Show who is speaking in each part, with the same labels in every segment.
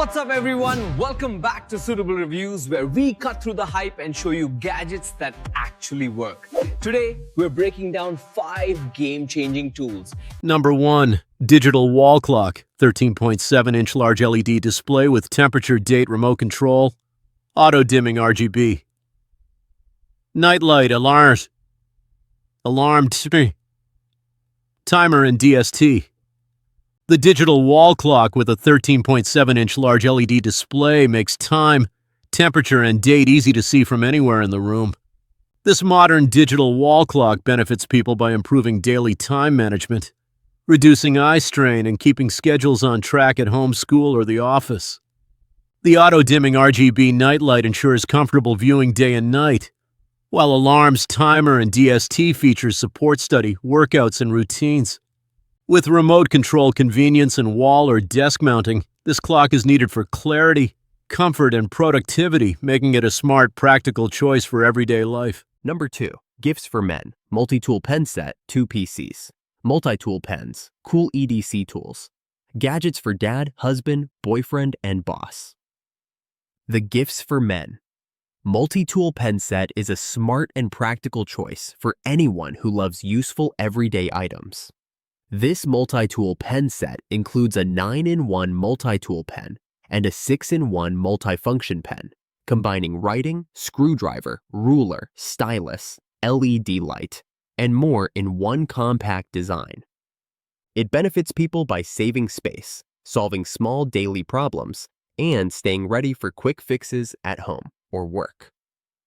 Speaker 1: What's up everyone? Welcome back to Suitable Reviews, where we cut through the hype and show you gadgets that actually work. Today, we're breaking down 5 game-changing tools.
Speaker 2: Number 1. Digital wall clock. 13.7-inch large LED display with temperature, date, remote control. Auto-dimming RGB. Nightlight, alarm, timer and DST. The digital wall clock with a 13.7-inch large LED display makes time, temperature, and date easy to see from anywhere in the room. This modern digital wall clock benefits people by improving daily time management, reducing eye strain, and keeping schedules on track at home, school, or the office. The auto-dimming RGB nightlight ensures comfortable viewing day and night, while alarms, timer, and DST features support study, workouts, and routines. With remote control convenience and wall or desk mounting, this clock is needed for clarity, comfort, and productivity, making it a smart, practical choice for everyday life.
Speaker 3: Number 2. Gifts for men. Multi-tool pen set, 2 PCs. Multi-tool pens, cool EDC tools. Gadgets for dad, husband, boyfriend, and boss. The gifts for men. Multi-tool pen set is a smart and practical choice for anyone who loves useful everyday items. This multi-tool pen set includes a 9-in-1 multi-tool pen and a 6-in-1 multifunction pen, combining writing, screwdriver, ruler, stylus, LED light, and more in one compact design. It benefits people by saving space, solving small daily problems, and staying ready for quick fixes at home or work.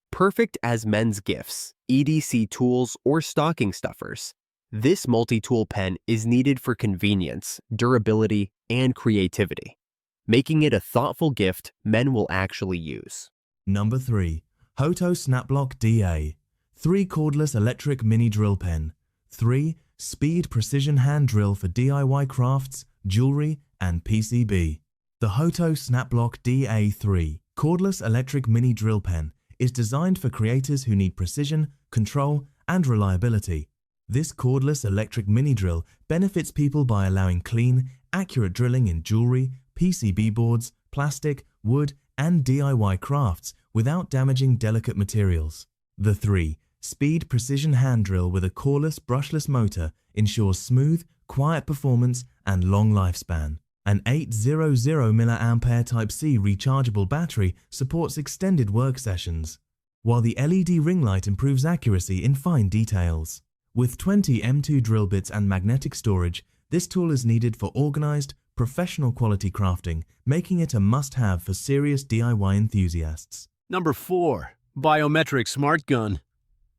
Speaker 3: Perfect as men's gifts, EDC tools, or stocking stuffers, this multi-tool pen is needed for convenience, durability, and creativity, making it a thoughtful gift men will actually use.
Speaker 4: Number 3. Hoto Snaplock DA 3 cordless electric mini drill pen. 3 speed precision hand drill for DIY crafts, jewelry, and PCB. The Hoto Snaplock DA3 cordless electric mini drill pen is designed for creators who need precision, control, and reliability. This cordless electric mini drill benefits people by allowing clean, accurate drilling in jewelry, PCB boards, plastic, wood, and DIY crafts without damaging delicate materials. The 3 speed precision hand drill with a coreless, brushless motor ensures smooth, quiet performance and long lifespan. An 800 mAh Type-C rechargeable battery supports extended work sessions, while the LED ring light improves accuracy in fine details. With 20 M2 drill bits and magnetic storage, this tool is needed for organized, professional quality crafting, making it a must-have for serious DIY enthusiasts.
Speaker 2: Number 4. Biometric smart gun.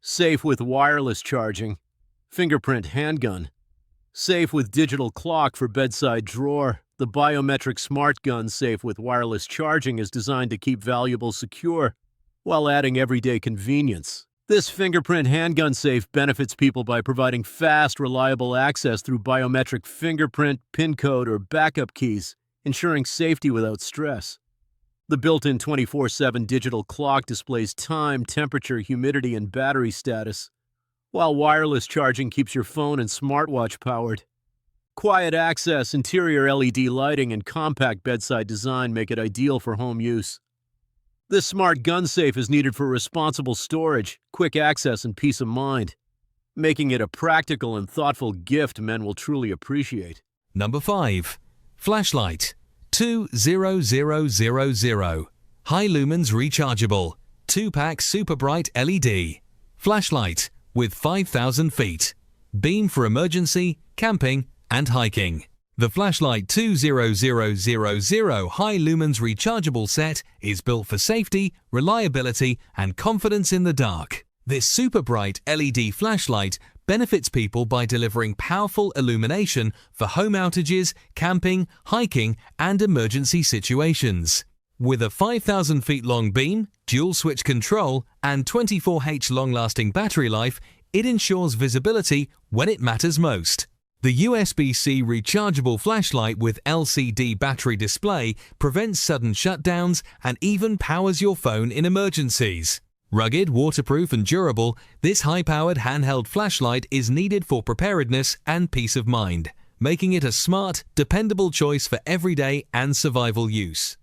Speaker 2: Safe with wireless charging. Fingerprint handgun. Safe with digital clock for bedside drawer. The biometric smart gun safe with wireless charging is designed to keep valuables secure while adding everyday convenience. This fingerprint handgun safe benefits people by providing fast, reliable access through biometric fingerprint, PIN code, or backup keys, ensuring safety without stress. The built-in 24/7 digital clock displays time, temperature, humidity, and battery status, while wireless charging keeps your phone and smartwatch powered. Quiet access, interior LED lighting, and compact bedside design make it ideal for home use. This smart gun safe is needed for responsible storage, quick access, and peace of mind, making it a practical and thoughtful gift men will truly appreciate.
Speaker 5: Number 5. Flashlight 20000 High lumens rechargeable 2-pack super bright LED flashlight with 5,000 feet beam for emergency, camping, and hiking. The Flashlight 20000 High Lumens Rechargeable Set is built for safety, reliability, and confidence in the dark. This super bright LED flashlight benefits people by delivering powerful illumination for home outages, camping, hiking, and emergency situations. With a 5,000 feet long beam, dual switch control, and 24H long-lasting battery life, it ensures visibility when it matters most. The USB-C rechargeable flashlight with LCD battery display prevents sudden shutdowns and even powers your phone in emergencies. Rugged, waterproof, and durable, this high-powered handheld flashlight is needed for preparedness and peace of mind, making it a smart, dependable choice for everyday and survival use.